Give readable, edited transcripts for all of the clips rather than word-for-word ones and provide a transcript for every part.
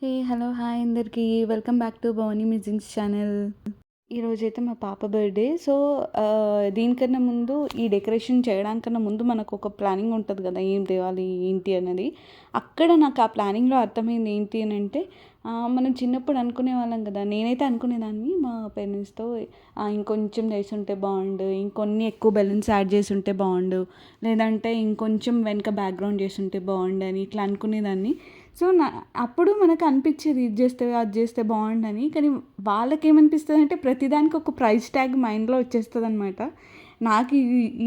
Hey hello hi అందరికీ welcome back to Bhavani musics channel. ఈరోజైతే మా పాప బర్త్డే. సో దీనికన్నా ముందు ఈ డెకరేషన్ చేయడానికన్నా ముందు మనకు ఒక ప్లానింగ్ ఉంటుంది కదా, ఏం తేవాలి ఏంటి అనేది. అక్కడ నాకు ఆ ప్లానింగ్లో అర్థమైంది ఏంటి అని అంటే, మనం చిన్నప్పుడు అనుకునే వాళ్ళం కదా, నేనైతే అనుకునేదాన్ని మా పేరెంట్స్తో ఇంకొంచెం చేసి ఉంటే బాగుండు, ఇంకొన్ని ఎక్కువ బెలూన్స్ యాడ్ చేసి ఉంటే బాగుండు, లేదంటే ఇంకొంచెం వెనక బ్యాక్గ్రౌండ్ చేసి ఉంటే బాగుండు అని ఇట్లా అనుకునేదాన్ని. సో అప్పుడు మనకు అనిపించేది ఇది చేస్తే అది చేస్తే బాగుండని. కానీ వాళ్ళకేమనిపిస్తుంది అంటే ప్రతిదానికి ఒక ప్రైస్ ట్యాగ్ మైండ్లో వచ్చేస్తుంది అనమాట. నాకు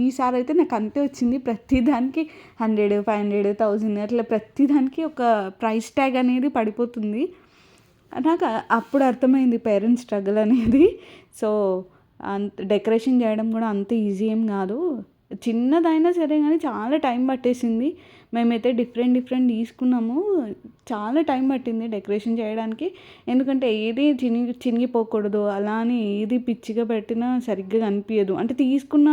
ఈసారి అయితే నాకు అంతే వచ్చింది. ప్రతిదానికి 100, 500, 1000 అట్లా ప్రతిదానికి ఒక ప్రైస్ ట్యాగ్ అనేది పడిపోతుంది. నాకు అప్పుడు అర్థమైంది పేరెంట్స్ స్ట్రగుల్ అనేది. సో అంత డెకరేషన్ చేయడం కూడా అంత ఈజీ ఏం కాదు. చిన్నదైనా సరే కానీ చాలా టైం పట్టేసింది. మేమైతే డిఫరెంట్ తీసుకున్నాము. చాలా టైం పట్టింది డెకరేషన్ చేయడానికి. ఎందుకంటే ఏది చినిగిపోకూడదు, అలా అని ఏది పిచ్చిగా పెట్టినా సరిగ్గా కనిపించదు. అంటే తీసుకున్న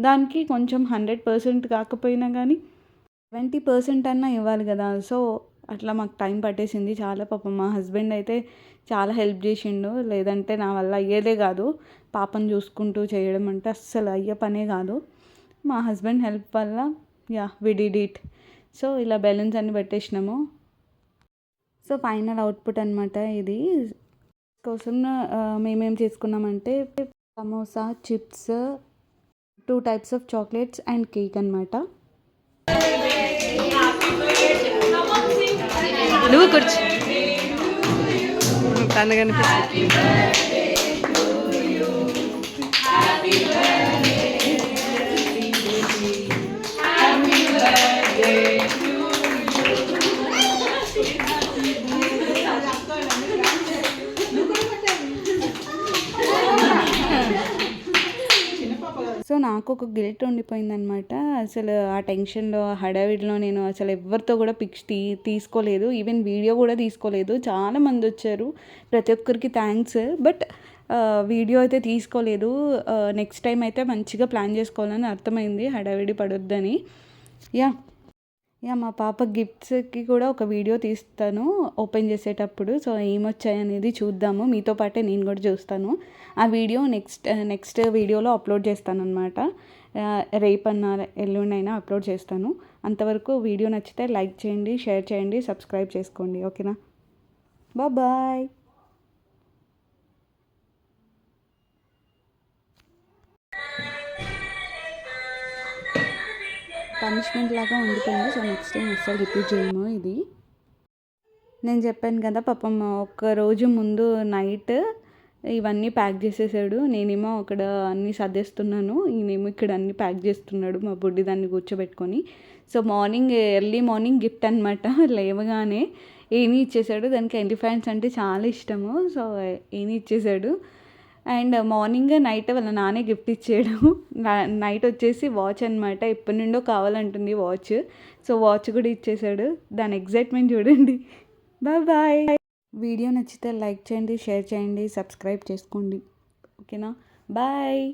దానికి కొంచెం 100% కాకపోయినా కానీ 20% అన్నా ఇవ్వాలి కదా. సో అట్లా మాకు టైం పట్టేసింది చాలా. పాపం మా హస్బెండ్ అయితే చాలా హెల్ప్ చేసిండు. లేదంటే నా వల్ల అయ్యేదే కాదు. పాపను చూసుకుంటూ చేయడం అంటే అస్సలు అయ్యే పనే కాదు. మా హస్బెండ్ హెల్ప్ వల్ల వి డిడ్ ఇట్. సో ఇలా బెలూన్స్ అన్ని పెట్టేసినాము. సో ఫైనల్ అవుట్పుట్ అనమాట ఇది. కోసం మేమేం చేసుకున్నామంటే samosa, chips, 2 types of chocolates and cake అనమాట. నువ్వు కూర్చో తను కనిపిస్తుంది. సో నాకు ఒక గిల్ట్ ఉండిపోయిందనమాట. అసలు ఆ టెన్షన్లో, ఆ హడావిడిలో నేను అసలు ఎవరితో కూడా పిక్స్ తీసుకోలేదు. ఈవెన్ వీడియో కూడా తీసుకోలేదు. చాలామంది వచ్చారు, ప్రతి ఒక్కరికి థ్యాంక్స్. బట్ వీడియో అయితే తీసుకోలేదు. నెక్స్ట్ టైం అయితే మంచిగా ప్లాన్ చేసుకోవాలని అర్థమైంది, హడావిడి పడొద్దని. మా పాప గిఫ్ట్స్కి కూడా ఒక వీడియో తీస్తాను ఓపెన్ చేసేటప్పుడు. సో ఏమొచ్చాయి అనేది చూద్దాము. మీతో పాటే నేను కూడా చూస్తాను. ఆ వీడియో నెక్స్ట్ వీడియోలో అప్లోడ్ చేస్తాను అనమాట. రేపన్నా ఎల్లుండైనా అప్లోడ్ చేస్తాను. అంతవరకు వీడియో నచ్చితే లైక్ చేయండి, షేర్ చేయండి, సబ్స్క్రైబ్ చేసుకోండి. ఓకేనా? బాయ్. పనిష్మెంట్ లాగా ఉండిపోయింది. సో నెక్స్ట్ టైం అస్సలు రిపీట్ చేయము ఇది. నేను చెప్పాను కదా, పాపం ఒక్కరోజు ముందు నైట్ ఇవన్నీ ప్యాక్ చేసేసాడు. నేనేమో అక్కడ అన్నీ సర్దేస్తున్నాను, ఈయనేమో ఇక్కడ అన్నీ ప్యాక్ చేస్తున్నాడు మా బుడ్డి దాన్ని కూర్చోబెట్టుకొని. సో ఎర్లీ మార్నింగ్ గిఫ్ట్ అనమాట. లేవగానే ఏని ఇచ్చేసాడు. దానికి ఎలిఫెంట్స్ అంటే చాలా ఇష్టము. సో ఏని ఇచ్చేసాడు. అండ్ నైట్ వాళ్ళ నానే గిఫ్ట్ ఇచ్చాడు. నైట్ వచ్చేసి వాచ్ అనమాట. ఎప్పటి నుండో కావాలంటుంది వాచ్. సో వాచ్ కూడా ఇచ్చేసాడు. దాని ఎగ్జైట్మెంట్ చూడండి. బాయ్. వీడియో నచ్చితే లైక్ చేయండి, షేర్ చేయండి, సబ్స్క్రైబ్ చేసుకోండి. ఓకేనా? బాయ్.